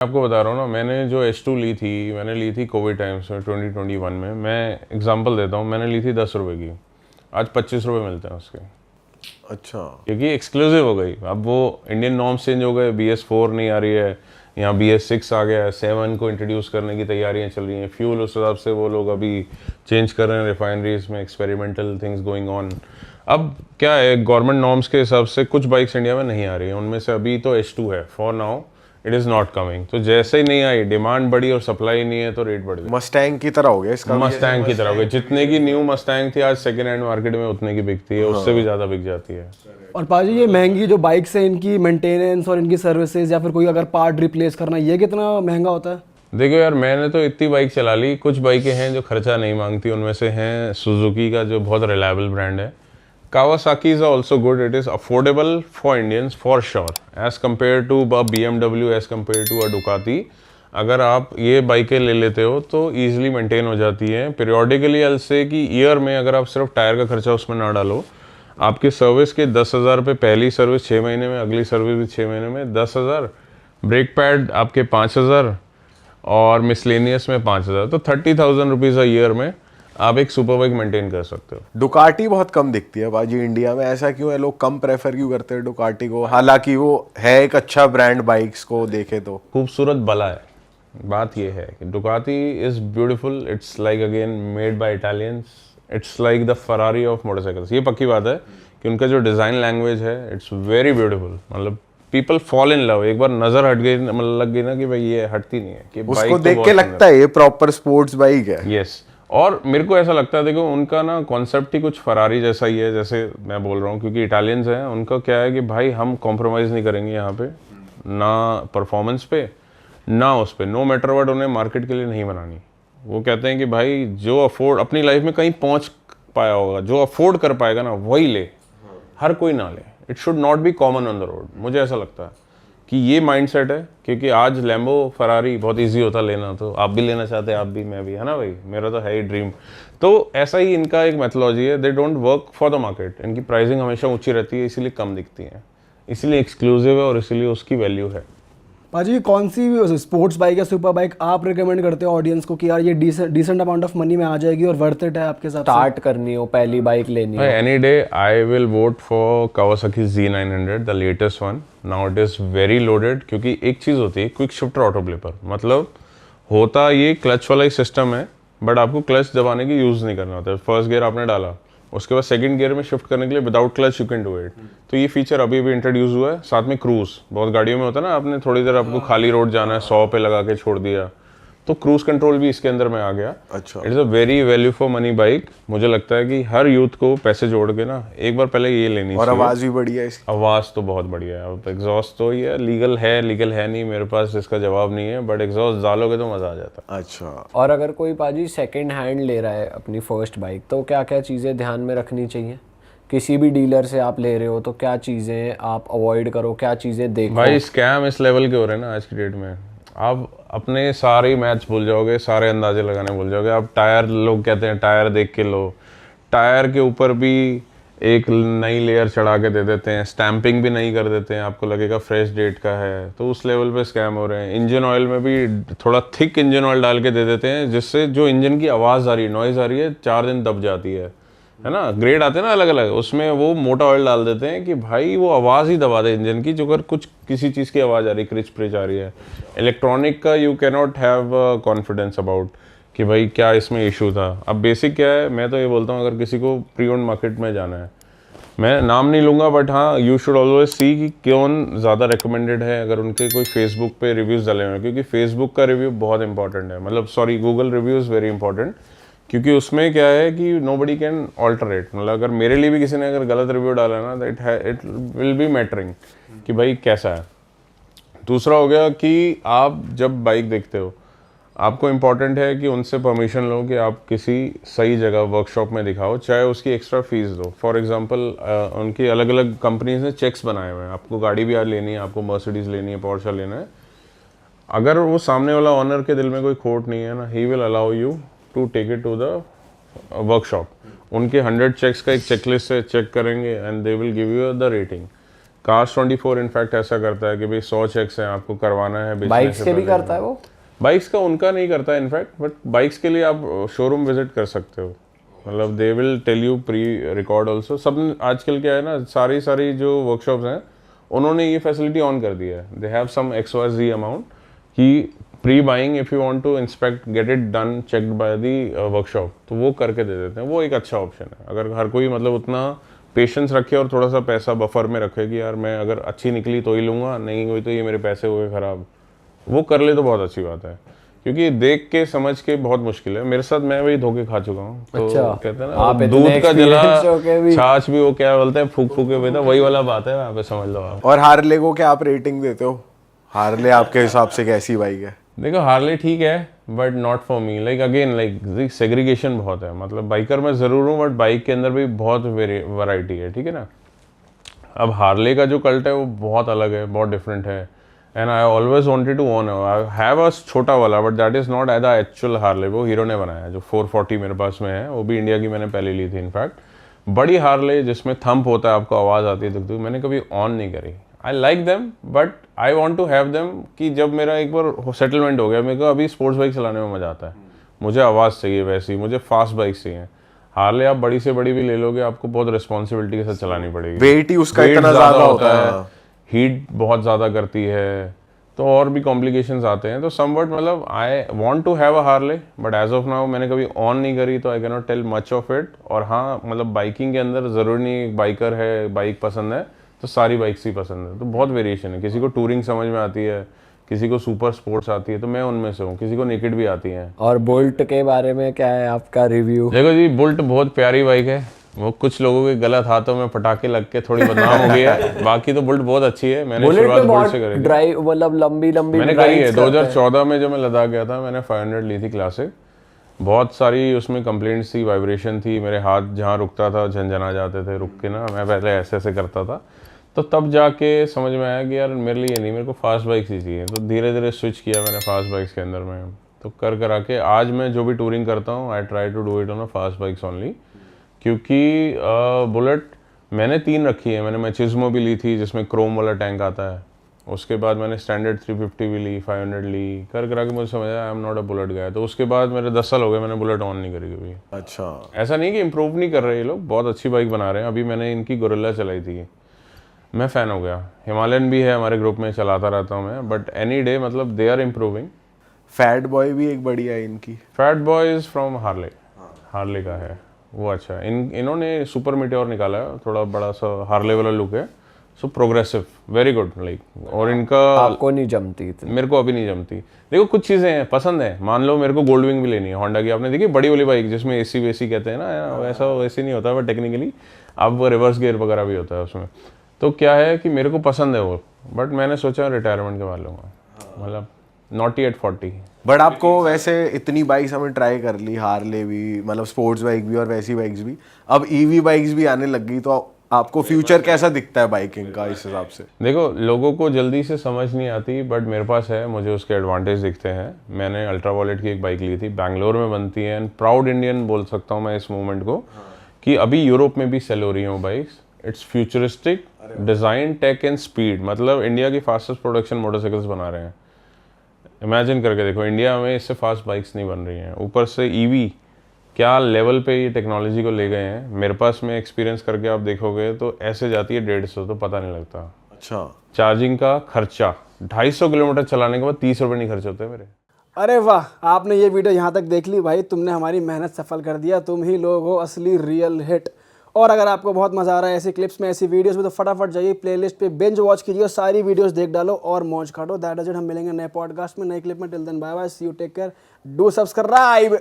आपको बता रहा हूँ ना, मैंने जो H2 ली थी, मैंने ली थी कोविड टाइम्स में 2021 में। मैं एग्जांपल देता हूँ, मैंने ली थी 10 रुपए की, आज 25 रुपए मिलते हैं उसके। अच्छा, क्योंकि एक्सक्लूसिव हो गई। अब वो इंडियन नॉर्म्स चेंज हो गए, BS4 नहीं आ रही है, यहाँ BS6 आ गया है, 7 को इंट्रोड्यूस करने की तैयारियां चल रही हैं। फ्यूल उस हिसाब से वो लोग अभी चेंज कर रहे हैं, रिफाइनरीज में एक्सपेरिमेंटल थिंग्स गोइंग ऑन। अब क्या है, गवर्नमेंट नॉर्म्स के हिसाब से कुछ बाइक्स इंडिया में नहीं आ रही हैं, उनमें से अभी तो H2 है। For now it is not coming. तो जैसे ही नहीं आई, डिमांड बढ़ी और सप्लाई नहीं है, तो रेट बढ़ गया। मस्टैंग की तरह हो गया इसका भी। मस्टैंग की तरह हो गई। जितने की न्यू मस्टैंग थी, आज सेकेंड हैंड मार्केट में उतने की बिकती है, उससे भी ज़्यादा बिक जाती है। और पाजी ये महंगी जो बाइक्स है, इनकी मेंटेनेंस और इनकी सर्विसेज या फिर कोई अगर पार्ट रिप्लेस करना, ये कितना महंगा होता है? देखो यार, मैंने तो इतनी बाइक चला ली। कुछ बाइकें हैं जो खर्चा नहीं मांगती, उनमें से हैं सुजुकी का, जो बहुत रिलायबल ब्रांड है। Kawasaki is also good, it is affordable for Indians for sure, as compared to BMW, as compared to Ducati. अगर आप ये बाइकें ले लेते हो तो ईजिली मेंटेन हो जाती हैं। पीरियोडिकली अल से कि ईयर में अगर आप सिर्फ टायर का खर्चा उसमें ना डालो, आपकी सर्विस के 10,000 रुपये, पहली सर्विस 6 महीने में, अगली सर्विस भी 6 महीने में 10,000, ब्रेक पैड आपके 5,000 और मिसलेनियस में 5,000, तो 30,000 रुपीज़ अ ईयर में आप एक सुपर बाइक मेंटेन कर सकते हो। डुकाटी बहुत कम दिखती है बाजी इंडिया में, ऐसा क्यों है? लोग कम प्रेफर क्यों करते हैं डुकाटी को, हालांकि वो है एक अच्छा ब्रांड बाइक्स को देखे तो? खूबसूरत बला है। बात ये है कि डुकाती is beautiful, it's like again made by Italians, it's like the Ferrari of motorcycles. ये पक्की बात है कि उनका जो डिज़ाइन लैंग्वेज है, इट्स वेरी ब्यूटीफुल। मतलब पीपल फॉल इन लव, एक बार नजर हट गई, मतलब लग गई ना कि भाई ये हटती नहीं है, कि उसको देख के लगता है ये प्रॉपर स्पोर्ट्स बाइक है। यस। और मेरे को ऐसा लगता है, देखो उनका ना कॉन्सेप्ट ही कुछ फरारी जैसा ही है, जैसे मैं बोल रहा हूँ, क्योंकि इटालियंस हैं। उनका क्या है कि भाई हम कॉम्प्रोमाइज़ नहीं करेंगे यहाँ पे, ना परफॉर्मेंस पे ना उस पे, नो मैटर व्हाट। उन्हें मार्केट के लिए नहीं बनानी। वो कहते हैं कि भाई जो अफोर्ड अपनी लाइफ में कहीं पहुँच पाया होगा, जो अफोर्ड कर पाएगा ना, वही ले, हर कोई ना ले। It should not be common on the road. मुझे ऐसा लगता है कि ये माइंडसेट है, क्योंकि आज लैम्बो फरारी बहुत इजी होता लेना, तो आप भी लेना चाहते हैं, आप भी, मैं भी, है ना भाई, मेरा तो है ही ड्रीम। तो ऐसा ही इनका एक मेथोलॉजी है, they don't work for the market. इनकी प्राइसिंग हमेशा ऊंची रहती है, इसीलिए कम दिखती है, इसीलिए एक्सक्लूसिव है और इसीलिए उसकी वैल्यू है। पाजी कौन सी स्पोर्ट्स बाइक या सुपर बाइक आप रिकमेंड करते हो ऑडियंस को कि यार ये डिसेंट अमाउंट ऑफ मनी में आ जाएगी और वर्थ इट है आपके साथ? स्टार्ट करनी हो, पहली बाइक लेनी हो? Any day I will vote for Kawasaki Z900, the latest one. Now it is very loaded, क्योंकि एक चीज़ होती है क्विक शिफ्टर ऑटो ब्लिपर, मतलब होता ये क्लच वाला ही सिस्टम है, बट आपको क्लच दबाने की यूज़ नहीं करना होता है। फर्स्ट गियर आपने डाला, उसके बाद सेकंड गियर में शिफ्ट करने के लिए without clutch you can do it. तो ये फीचर अभी भी इंट्रोड्यूस हुआ है। साथ में क्रूज, बहुत गाड़ियों में होता है ना, आपने थोड़ी देर आपको खाली रोड जाना है, 100 पे लगा के छोड़ दिया, तो क्रूज कंट्रोल भी इसके अंदर में आ गया। अच्छा, it's a very value for money bike. मुझे लगता है कि हर यूथ को पैसे जोड़ के ना एक बार पहले ये लेनी और चाहिए। आवाज भी बढ़िया है इसकी। आवाज़ तो बहुत बढ़िया है। अब एग्जॉस्ट तो ये लीगल है नहीं, मेरे पास इसका जवाब नहीं है, बट एग्जॉस्ट डालोगे तो मज़ा आ जाता है। अच्छा, और अगर कोई पाजी सेकंड हैंड ले रहा है अपनी फर्स्ट बाइक, तो क्या क्या चीज़ें ध्यान में रखनी चाहिए? किसी भी डीलर से आप ले रहे हो तो क्या चीज़ें आप अवॉइड करो, क्या चीज़ें देखो? भाई स्कैम इस लेवल के हो रहे हैं ना आज की डेट में, आप अपने सारे मैच भूल जाओगे, सारे अंदाजे लगाने भूल जाओगे। आप टायर, लोग कहते हैं टायर देख के लो, टायर के ऊपर भी एक नई लेयर चढ़ा के दे देते हैं, स्टैंपिंग भी नहीं कर देते हैं, आपको लगेगा फ्रेश डेट का है, तो उस लेवल पे स्कैम हो रहे हैं। इंजन ऑयल में भी थोड़ा थिक इंजन ऑयल डाल के दे देते हैं, जिससे जो इंजन की आवाज़ आ रही है, नॉइज़ आ रही है, 4 दिन दब जाती है ना। ग्रेड आते हैं ना अलग अलग, उसमें वो मोटा ऑयल डाल देते हैं कि भाई वो आवाज़ ही दबा दे इंजन की, जो अगर कुछ किसी चीज़ की आवाज़ आ रही है, क्रिच प्रिच आ रही है। इलेक्ट्रॉनिक का you can not have confidence about कि भाई क्या इसमें इशू था। अब बेसिक क्या है, मैं तो ये बोलता हूँ, अगर किसी को प्री ओन्ड मार्केट में जाना है, मैं नाम नहीं लूँगा, बट हाँ, यू शुड ऑलवेज सी कि कौन ज़्यादा रिकमेंडेड है। अगर उनके कोई फेसबुक पे रिव्यूज़ डाले हुए हैं, क्योंकि फेसबुक का रिव्यू बहुत इंपॉर्टेंट है, मतलब sorry, Google review is very important, क्योंकि उसमें क्या है कि नोबडी कैन ऑल्टरेट। मतलब अगर मेरे लिए भी किसी ने अगर गलत रिव्यू डाला ना, तो इट विल बी मैटरिंग कि भाई कैसा है। दूसरा हो गया कि आप जब बाइक देखते हो, आपको इम्पॉर्टेंट है कि उनसे परमिशन लो कि आप किसी सही जगह वर्कशॉप में दिखाओ, चाहे उसकी एक्स्ट्रा फीस दो। फॉर एग्जांपल उनकी अलग अलग कंपनीज ने चेक्स बनाए हुए हैं, आपको गाड़ी भी आज लेनी है, आपको मर्सिडीज़ लेनी है, पोर्शा लेना है, अगर वो सामने वाला ऑनर के दिल में कोई खोट नहीं है ना, he will allow you to take it to the workshop. उनके 100 चेक्स का एक चेकलिस्ट से चेक करेंगे and they will give you the rating. Cars 24 in fact ऐसा करता है कि भाई 100 चेक्स हैं, आपको करवाना है बेचने बाइक्स से के भी पहले। करता है वो? बाइक्स का उनका नहीं करता इनफैक्ट, बट बाइक्स के लिए आप शोरूम विजिट कर सकते हो, मतलब they will tell you pre record also. सब आजकल क्या है ना, सारी जो वर्कशॉप्स हैं उन्होंने ये फैसिलिटी ऑन कर दिया है। They have some XYZ amount कि pre buying if you want to inspect get it done checked by the workshop, तो वो करके दे देते हैं। वो एक अच्छा ऑप्शन है अगर हर कोई मतलब उतना पेशेंस रखे और थोड़ा सा पैसा बफर में रखे कि यार मैं अगर अच्छी निकली तो ही लूँगा, नहीं हुई तो ये मेरे पैसे हुए ख़राब, वो कर ले तो बहुत अच्छी बात है। क्योंकि देख के समझ के बहुत मुश्किल है। मेरे साथ मैं वही धोखे खा चुका हूँ। तो अच्छा, कहते हैं आप ना इतने दूध का जला experienced होके भी। छाछ भी, वो क्या बोलते हैं, फूक फूके हुए था, वही वाला बात है वहाँ पे, समझ लो आप। और हार्ले को क्या आप रेटिंग देते हो? हार्ले आपके हिसाब से कैसी बाइक है? देखो हार्ले ठीक है but not for me. Like again like segregation बहुत है, मतलब बाइकर मैं ज़रूर हूँ बट बाइक के अंदर भी बहुत वैरायटी है, ठीक है ना। अब हार्ले का जो कल्ट है वो बहुत अलग है, बहुत डिफरेंट है। And I always wanted to own, I have a छोटा वाला but that is not as the actual Harley, वो हीरो ने बनाया है। जो 440 मेरे पास में है वो भी इंडिया की मैंने पहले ली थी इनफैक्ट। बड़ी हार्ले जिसमें थंप होता है, आपको आवाज़ आती है दुख, मैंने कभी ऑन नहीं करी। I like them but I want to have them कि जब मेरा एक बार सेटलमेंट हो गया, मेरे को अभी स्पोर्ट्स बाइक चलाने में मज़ा आता है, मुझे आवाज़ चाहिए वैसी, मुझे फास्ट बाइक चाहिए। हार्ले आप बड़ी से बड़ी भी ले लोगे, आपको बहुत रिस्पॉन्सिबिलिटी के साथ चलानी पड़ेगी। वेट ही उसका Weight इतना ज़्यादा होता है, हीट बहुत ज़्यादा करती है, तो और भी कॉम्प्लिकेशंस आते हैं। तो समवट मतलब I want to have a Harley but as of now मैंने कभी ऑन नहीं करी, तो I can not tell much of it. और हाँ, मतलब बाइकिंग के अंदर ज़रूरी नहीं एक बाइकर है, बाइक पसंद है तो सारी बाइक्स ही पसंद है, तो बहुत वेरिएशन है। किसी को टूरिंग समझ में आती है, किसी को सुपर स्पोर्ट्स आती है, तो मैं उनमें से हूँ। किसी को नेकेड भी आती है। और बुल्ट के बारे में क्या है आपका रिव्यू? देखो जी, बुल्ट बहुत प्यारी बाइक है, वो कुछ लोगों के गलत हाथों में पटाखे लग के थोड़ी बदनाम हो गई है। बाकी तो बुल्ट बहुत अच्छी है। मैंने बुलेट शुरुआत पे बुल्ट बहुत से करी थी। ड्राइव, मतलब लंबी मैंने करी है 2014 में, जब मैं लद्दाख गया था मैंने 500 ली थी क्लासिक। बहुत सारी उसमें कंप्लेंट्स थी, वाइब्रेशन थी, मेरे हाथ जहाँ रुकता था झंझना जाते थे रुक के ना, मैं पहले ऐसे ऐसे करता था। तो तब जाके समझ में आया कि यार मेरे लिए नहीं, मेरे को फास्ट बाइक्स ही चाहिए। तो धीरे धीरे स्विच किया मैंने फास्ट बाइक्स के अंदर में। तो कर करा के आज मैं जो भी टूरिंग करता हूँ, I try to do it on a fast bikes only. क्योंकि बुलेट मैंने 3 रखी है। मैंने मैचिज्मो भी ली थी जिसमें क्रोम वाला टैंक आता है, उसके बाद मैंने स्टैंडर्ड 350 भी ली, 500 ली, कर करा के मुझे समझ आया I am not a bullet guy. तो उसके बाद मेरे 10 साल हो गए मैंने बुलेट ऑन नहीं करी कभी। अच्छा, ऐसा नहीं कि इम्प्रूव नहीं कर रहे ये लोग, बहुत अच्छी बाइक बना रहे हैं। अभी मैंने इनकी गोरिल्ला चलाई थी, मैं फ़ैन हो गया। हिमालयन भी है हमारे ग्रुप में, चलाता रहता हूँ मैं, बट एनी डे मतलब they are improving. Fat Boy भी एक बढ़िया है इनकी। Fat Boy is from Harley, Harley का है वो। अच्छा है, इन्होंने सुपर मीटियोर निकाला है, थोड़ा बड़ा सा हार्ले वाला लुक है, so progressive, very good like. और इनका आपको नहीं जमती इतनी? मेरे को अभी नहीं जमती। देखो कुछ चीज़ें हैं पसंद है, मान लो मेरे को गोल्ड विंग भी लेनी है होंडा की, आपने देखी बड़ी वाली बाइक जिसमें एसी वेसी कहते हैं ना, वैसा वैसे नहीं होता, बट टेक्निकली अब रिवर्स गियर वगैरह भी होता है उसमें। तो क्या है कि मेरे को पसंद है वो, बट मैंने सोचा रिटायरमेंट के बाद लूँगा, मतलब नॉटी एट 40। बट आपको वैसे इतनी बाइक्स हमें ट्राई कर ली, हार्ले भी, मतलब स्पोर्ट्स बाइक भी और वैसी बाइक्स भी, अब ईवी बाइक्स भी आने लग गई, तो आपको फ्यूचर कैसा दिखता है बाइकिंग का इस हिसाब से? देखो लोगों को जल्दी से समझ नहीं आती, बट मेरे पास है, मुझे उसके एडवांटेज दिखते हैं। मैंने अल्ट्रा वॉलेट की एक बाइक ली थी, बैंगलोर में बनती है, एंड प्राउड इंडियन बोल सकता हूँ मैं इस मूवमेंट को, कि अभी यूरोप में भी सेल हो रही हैं bikes. It's futuristic design, tech and speed, मतलब इंडिया की फास्टेस्ट प्रोडक्शन मोटरसाइकिल्स बना रहे हैं। इमेजिन करके देखो, इंडिया में इससे फास्ट बाइक्स नहीं बन रही हैं। ऊपर से ईवी क्या लेवल पे ये टेक्नोलॉजी को ले गए हैं। मेरे पास में एक्सपीरियंस करके आप देखोगे तो ऐसे जाती है 150, तो पता नहीं लगता। अच्छा, चार्जिंग का खर्चा 250 किलोमीटर चलाने के बाद 30 रुपये नहीं खर्च होते मेरे। अरे वाह, आपने ये वीडियो यहाँ तक देख ली भाई, तुमने हमारी मेहनत सफल कर दिया। तुम ही लोग हो असली रियल हिट। और अगर आपको बहुत मज़ा आ रहा है ऐसी क्लिप्स में, ऐसी वीडियोस में, तो फटाफट जाइए प्लेलिस्ट पे, बिंज वॉच कीजिए, सारी वीडियोस देख डालो और मौज काटो। That is it. हम मिलेंगे नए पॉडकास्ट में, नए क्लिप में। Till then bye bye, see you, take care, do subscribe.